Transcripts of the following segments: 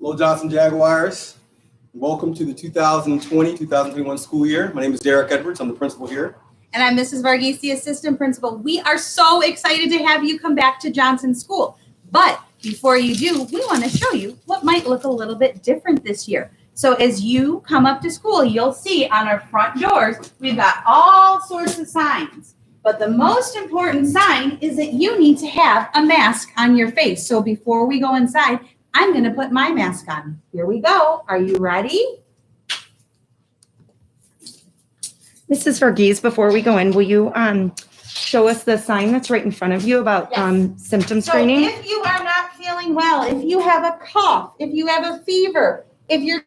Hello, Johnson Jaguars. Welcome to the 2020-2021 school year. My name is Derek Edwards. I'm the principal here. And I'm Mrs. Varghese, the assistant principal. We are so excited to have you come back to Johnson School. But before you do, we want to show you what might look a little bit different this year. So as you come up to school, you'll see on our front doors, we've got all sorts of signs. But the most important sign is that you need to have a mask on your face. So before we go inside, I'm going to put my mask on. Here we go. Are you ready? Mrs. Varghese, before we go in, will you show us the sign that's right in front of you about symptom screening? So if you are not feeling well, if you have a cough, if you have a fever, if your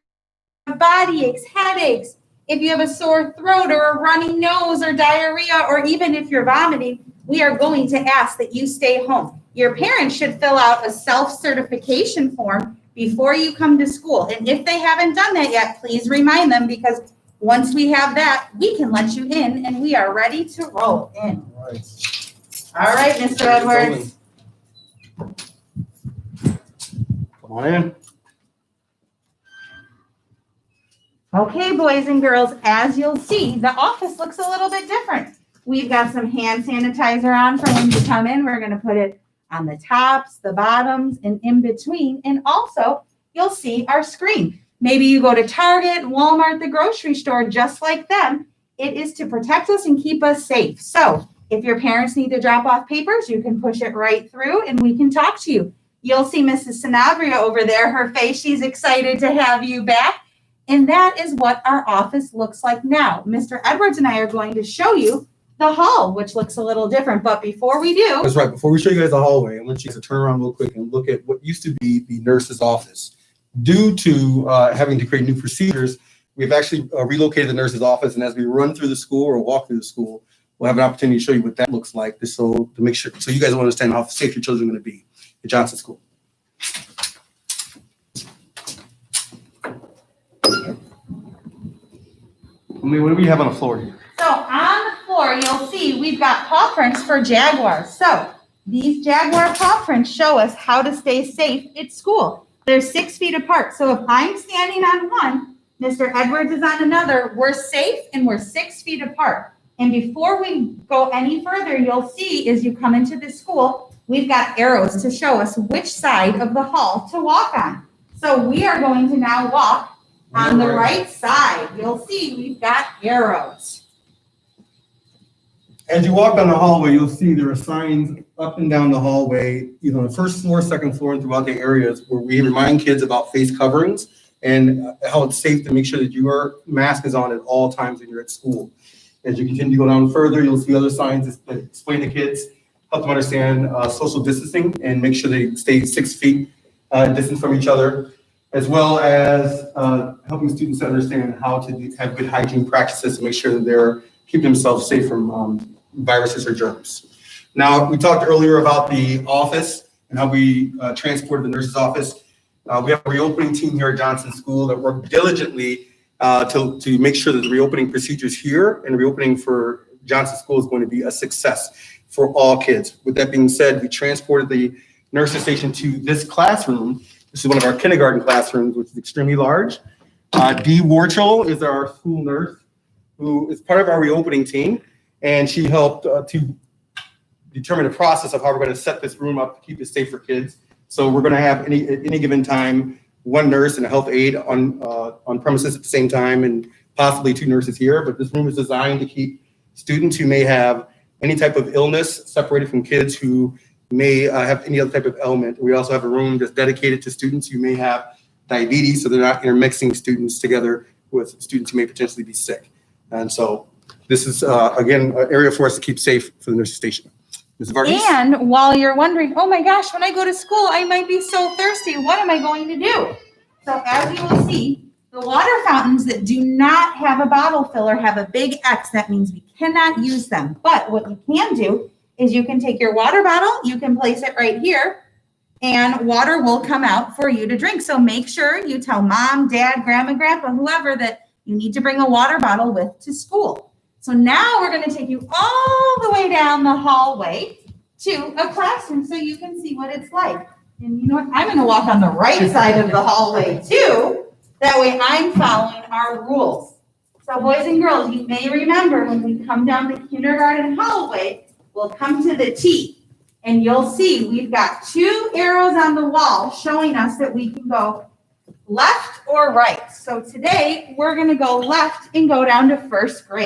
body aches, headaches, if you have a sore throat or a runny nose or diarrhea, or even if you're vomiting, we are going to ask that you stay home. Your parents should fill out a self-certification form before you come to school. And if they haven't done that yet, please remind them, because once we have that, we can let you in and we are ready to roll in. All right, Mr. Edwards. Come on in. Okay, boys and girls, as you'll see, the office looks a little bit different. We've got some hand sanitizer on for when you come in. We're going to put it on the tops, the bottoms, and in between. And also, you'll see our screen. Maybe you go to Target, Walmart, the grocery store, just like them. It is to protect us and keep us safe. So if your parents need to drop off papers, you can push it right through and we can talk to you. You'll see Mrs. Sanabria over there, her face, she's excited to have you back. And that is what our office looks like now. Mr. Edwards and I are going to show you the hall, which looks a little different. But before we do. That's right. Before we show you guys the hallway, I want you to turn around real quick and look at what used to be the nurse's office. Due to having to create new procedures, we've actually relocated the nurse's office. And as we run through the school or walk through the school, we'll have an opportunity to show you what that looks like, just so to make sure, so you guys will understand how safe your children are going to be at Johnson School. What do we have on the floor here? So on the floor, you'll see we've got paw prints for Jaguars. So these Jaguar paw prints show us how to stay safe at school. They're 6 feet apart. So if I'm standing on one, Mr. Edwards is on another, we're safe and we're 6 feet apart. And before we go any further, you'll see as you come into the school, we've got arrows to show us which side of the hall to walk on. So we are going to now walk on the right side. You'll see we've got arrows. As you walk down the hallway, you'll see there are signs up and down the hallway, either on the first floor, second floor, and throughout the areas where we remind kids about face coverings and how it's safe to make sure that your mask is on at all times when you're at school. As you continue to go down further, you'll see other signs that explain to kids, help them understand social distancing and make sure they stay 6 feet distance from each other, as well as helping students to understand how to have good hygiene practices to make sure that they're keeping themselves safe from viruses or germs. Now, we talked earlier about the office and how we transported the nurse's office. We have a reopening team here at Johnson School that work diligently to make sure that the reopening procedures here and the reopening for Johnson School is going to be a success for all kids. With that being said, we transported the nurse's station to this classroom. This is one of our kindergarten classrooms, which is extremely large. Dee Warchel is our school nurse, who is part of our reopening team, and she helped to determine the process of how we're going to set this room up to keep it safe for kids. So we're going to have at any given time one nurse and a health aide on premises at the same time, and possibly 2 nurses here. But this room is designed to keep students who may have any type of illness separated from kids who may have any other type of ailment. We also have a room that's dedicated to students who may have diabetes, so they're not intermixing students together with students who may potentially be sick. And so this is, again, an area for us to keep safe for the nurse's station. Ms. Varghese? And while you're wondering, oh my gosh, when I go to school, I might be so thirsty. What am I going to do? So as you will see, the water fountains that do not have a bottle filler have a big X. That means we cannot use them. But what you can do is you can take your water bottle, you can place it right here, and water will come out for you to drink. So make sure you tell mom, dad, grandma, grandpa, whoever that you need to bring a water bottle with to school. So now we're going to take you all the way down the hallway to a classroom so you can see what it's like. And you know what? I'm gonna walk on the right side of the hallway too. That way I'm following our rules. So boys and girls, you may remember when we come down the kindergarten hallway, we'll come to the T. And you'll see we've got 2 arrows on the wall showing us that we can go left or right. So today, we're gonna go left and go down to first grade.